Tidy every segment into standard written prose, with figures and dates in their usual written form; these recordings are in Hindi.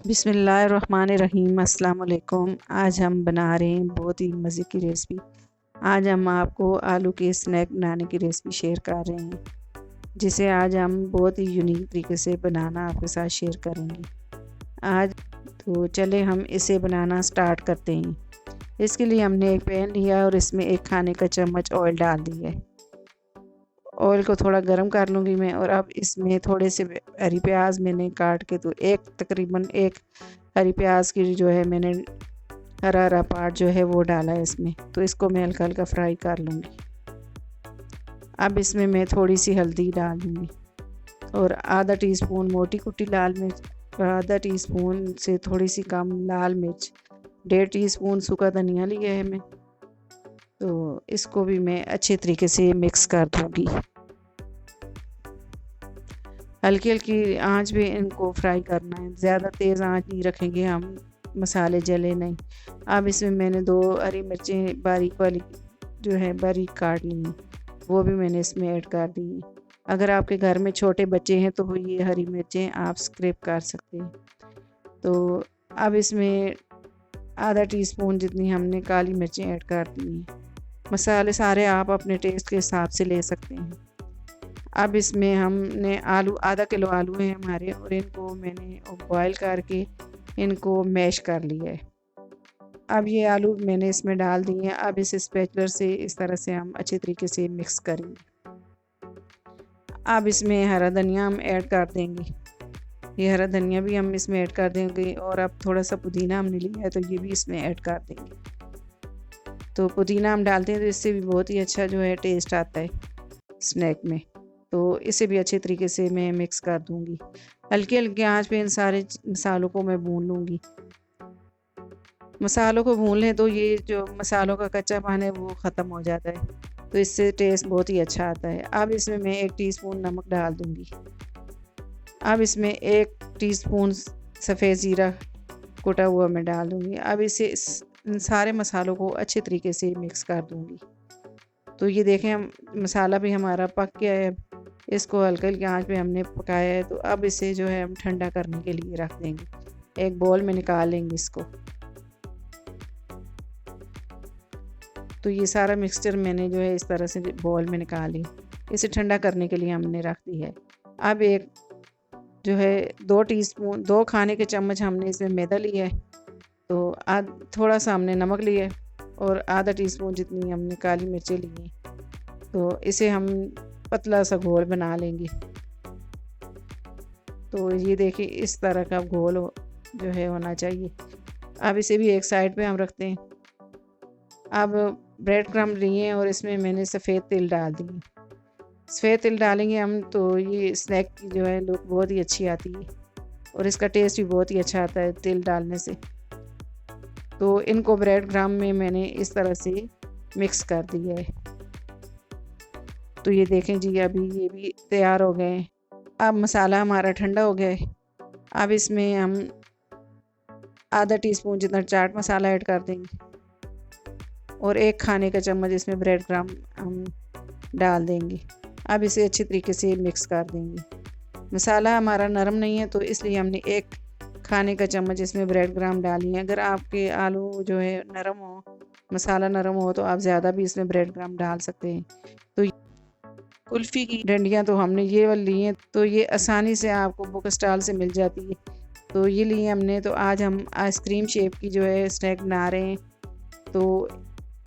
बिस्मिल्लाहिर्रहमानिर्रहीम। अस्सलाम वालेकुम। आज हम बना रहे हैं बहुत ही मज़े की रेसिपी। आज हम आपको आलू के स्नैक बनाने की रेसिपी शेयर कर रहे हैं, जिसे आज हम बहुत ही यूनिक तरीके से बनाना आपके साथ शेयर करेंगे। आज तो चले हम इसे बनाना स्टार्ट करते हैं। इसके लिए हमने एक पैन लिया और इसमें 1 खाने का चम्मच ऑयल डाल दिया है। ऑयल को थोड़ा गर्म कर लूँगी मैं। और अब इसमें थोड़े से हरी प्याज मैंने काट के तकरीबन एक हरी प्याज की जो है मैंने हरा पार्ट जो है वो डाला है इसमें। तो इसको मैं हल्का हल्का फ्राई कर लूँगी। अब इसमें मैं थोड़ी सी हल्दी डाल दूँगी और आधा टीस्पून मोटी कुटी लाल मिर्च और आधा टीस्पून से थोड़ी सी कम लाल मिर्च, 1.5 टीस्पून सूखा धनिया लिया है मैं। तो इसको भी मैं अच्छे तरीके से मिक्स कर दूँगी। हल्की हल्की आंच पे इनको फ्राई करना है, ज़्यादा तेज़ आंच नहीं रखेंगे हम, मसाले जले नहीं। अब इसमें मैंने 2 हरी मिर्चें बारीक वाली जो है बारीक काट ली हैं, वो भी मैंने इसमें ऐड कर दी हैं। अगर आपके घर में छोटे बच्चे हैं तो ये हरी मिर्चें आप स्क्रैप कर सकते हैं। तो अब इसमें आधा टीस्पून जितनी हमने काली मिर्चें ऐड कर दी हैं। मसाले सारे आप अपने टेस्ट के हिसाब से ले सकते हैं। अब इसमें हमने आधा किलो आलू हैं हमारे, और इनको मैंने बॉयल करके इनको मैश कर लिया है। अब ये आलू मैंने इसमें डाल दिए हैं। अब इस स्पैचुलर से इस तरह से हम अच्छे तरीके से मिक्स करेंगे। अब इसमें हरा धनिया हम ऐड कर देंगे। ये हरा धनिया भी हम इसमें ऐड कर देंगे। और अब थोड़ा सा पुदीना हमने लिया है तो ये भी इसमें ऐड कर देंगे। तो पुदीना हम डालते हैं तो इससे भी बहुत ही अच्छा जो है टेस्ट आता है स्नैक में। तो इसे भी अच्छे तरीके से मैं मिक्स कर दूंगी। हल्की हल्की आंच पे इन सारे मसालों को मैं भून लूँगी। मसालों को भून लें तो ये जो मसालों का कच्चापन है वो ख़त्म हो जाता है, तो इससे टेस्ट बहुत ही अच्छा आता है। अब इसमें मैं 1 टीस्पून नमक डाल दूँगी। अब इसमें 1 टीस्पून सफ़ेद ज़ीरा कुटा हुआ मैं डाल दूँगी। अब इन सारे मसालों को अच्छे तरीके से मिक्स कर दूँगी। तो ये देखें मसाला भी हमारा पक गया है। इसको हल्की हल्की आंच पे हमने पकाया है। तो अब इसे जो है हम ठंडा करने के लिए रख देंगे। एक बाउल में निकाल लेंगे इसको। तो ये सारा मिक्सचर मैंने जो है इस तरह से बाउल में निकाली, इसे ठंडा करने के लिए हमने रख दी है। अब एक जो है 2 खाने के चम्मच हमने इसमें मैदा लिया है। तो थोड़ा सा हमने नमक लिया है और आधा टीस्पून जितनी हमने काली मिर्चें ली हैं। तो इसे हम पतला सा घोल बना लेंगे। तो ये देखिए इस तरह का घोल जो है होना चाहिए। अब इसे भी एक साइड पे हम रखते हैं। अब ब्रेड क्रम्ब लिए हैं और इसमें मैंने सफ़ेद तिल डाल दिए। सफ़ेद तिल डालेंगे हम तो ये स्नैक की जो है लुक बहुत ही अच्छी आती है और इसका टेस्ट भी बहुत ही अच्छा आता है तिल डालने से। तो इनको ब्रेड क्रम्ब में मैंने इस तरह से मिक्स कर दिया है। तो ये देखें जी अभी ये भी तैयार हो गए हैं। अब मसाला हमारा ठंडा हो गया है। अब इसमें हम आधा टीस्पून जितना चाट मसाला ऐड कर देंगे और 1 खाने का चम्मच इसमें ब्रेड क्रम्ब हम डाल देंगे। अब इसे अच्छी तरीके से मिक्स कर देंगे। मसाला हमारा नरम नहीं है तो इसलिए हमने 1 खाने का चम्मच इसमें ब्रेड क्रम्ब डाली है। अगर आपके आलू जो है नरम हो, मसाला नरम हो, तो आप ज़्यादा भी इसमें ब्रेड क्रम्ब डाल सकते हैं। तो कुल्फ़ी की डंडियाँ तो हमने ये वाली ली हैं, तो ये आसानी से आपको बुक स्टॉल से मिल जाती है। तो ये लिए हमने। तो आज हम आइसक्रीम शेप की जो है स्नैक बना रहे हैं। तो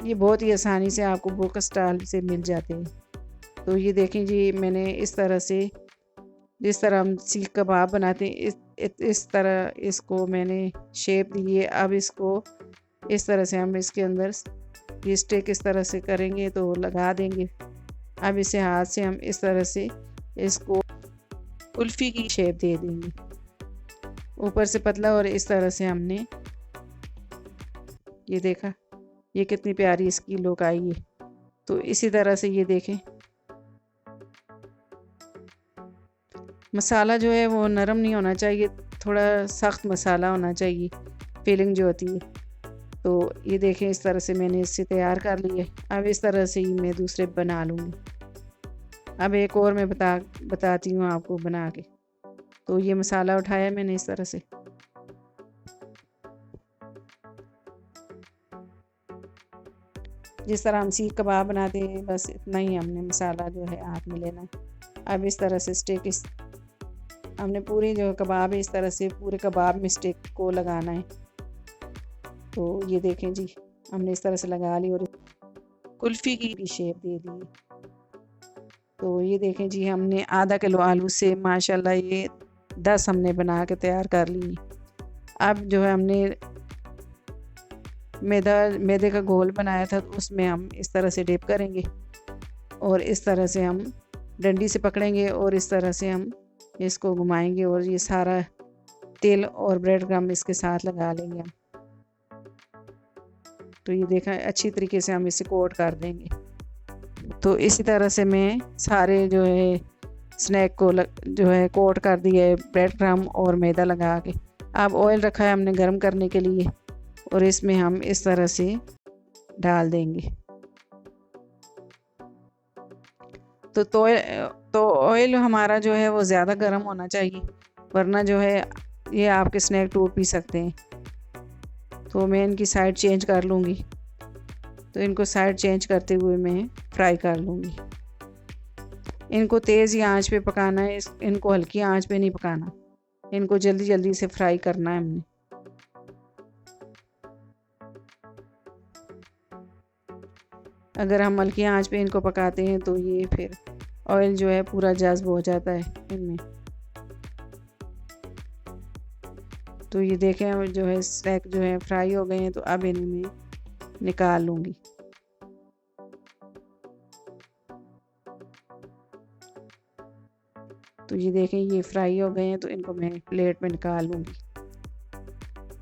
ये बहुत ही आसानी से आपको बुक स्टॉल से मिल जाते हैं। तो ये देखें जी मैंने इस तरह से, जिस तरह हम सीख कबाब बनाते हैं इस तरह इसको मैंने शेप दी है। अब इसको इस तरह से हम इसके अंदर ये स्टिक इस तरह से करेंगे तो लगा देंगे। अब इसे हाथ से हम इस तरह से इसको कुल्फ़ी की शेप दे देंगे, ऊपर से पतला। और इस तरह से हमने ये देखा ये कितनी प्यारी इसकी लुक आई है। तो इसी तरह से ये देखें मसाला जो है वो नरम नहीं होना चाहिए, थोड़ा सख्त मसाला होना चाहिए फीलिंग जो होती है। तो ये देखें इस तरह से मैंने इससे तैयार कर लिया। अब इस तरह से ही मैं दूसरे बना लूँगी। अब एक और मैं बताती हूँ आपको बना के। तो ये मसाला उठाया मैंने इस तरह से जिस तरह हम सीख कबाब बनाते हैं, बस इतना ही हमने मसाला जो है हाथ में लेना है। अब इस तरह से स्टिक हमने पूरी जो कबाब है इस तरह से पूरे कबाब में स्टिक को लगाना है। तो ये देखें जी, हमने इस तरह से लगा ली और कुल्फ़ी की शेप दे दी। तो ये देखें जी, हमने आधा किलो आलू से माशाल्लाह ये 10 हमने बना के तैयार कर ली। अब जो है हमने मैदे का घोल बनाया था, तो उसमें हम इस तरह से डिप करेंगे और इस तरह से हम डंडी से पकड़ेंगे और इस तरह से हम इसको घुमाएंगे और ये सारा तेल और ब्रेड क्रम्ब इसके साथ लगा लेंगे हम। तो ये देखा, अच्छी तरीके से हम इसे कोट कर देंगे। तो इसी तरह से मैं सारे जो है स्नैक को जो है कोट कर दिया है ब्रेड क्रम्ब और मैदा लगा के। अब ऑयल रखा है हमने गर्म करने के लिए और इसमें हम इस तरह से डाल देंगे। तो ऑयल हमारा जो है वो ज़्यादा गर्म होना चाहिए, वरना जो है ये आपके स्नैक टूट भी सकते हैं। तो मैं इनकी साइड चेंज कर लूँगी। तो इनको साइड चेंज करते हुए मैं फ्राई कर लूँगी। इनको तेज़ ही आंच पे पकाना है, इनको हल्की आंच पे नहीं पकाना, इनको जल्दी जल्दी से फ्राई करना है हमने। अगर हम हल्की आंच पे इनको पकाते हैं तो ये फिर ऑयल जो है पूरा जज्ब हो जाता है इनमें। तो ये देखें जो है स्नैक जो है फ्राई हो गए हैं, तो अब इन्हें मैं निकाल लूँगी। तो ये देखें ये फ्राई हो गए हैं, तो इनको मैं प्लेट में निकाल लूँगी।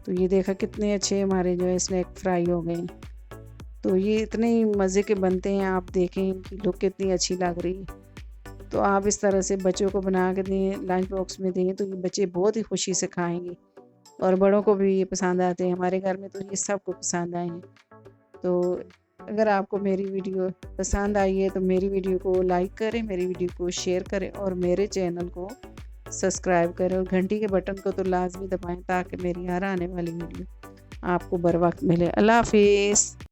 तो ये देखा कितने अच्छे हमारे जो है स्नैक फ्राई हो गए हैं। तो ये इतने ही मज़े के बनते हैं, आप देखें इनकी लुक कितनी अच्छी लग रही है। तो आप इस तरह से बच्चों को बना के दें, लंच बॉक्स में दें, तो ये बच्चे बहुत ही खुशी से खाएंगे और बड़ों को भी ये पसंद आते हैं। हमारे घर में तो ये सबको पसंद आए हैं। तो अगर आपको मेरी वीडियो पसंद आई है तो मेरी वीडियो को लाइक करें, मेरी वीडियो को शेयर करें और मेरे चैनल को सब्सक्राइब करें और घंटी के बटन को तो लाजमी दबाएं ताकि मेरी हर आने वाली वीडियो आपको बर वक्त मिले। अल्लाह हाफिज़।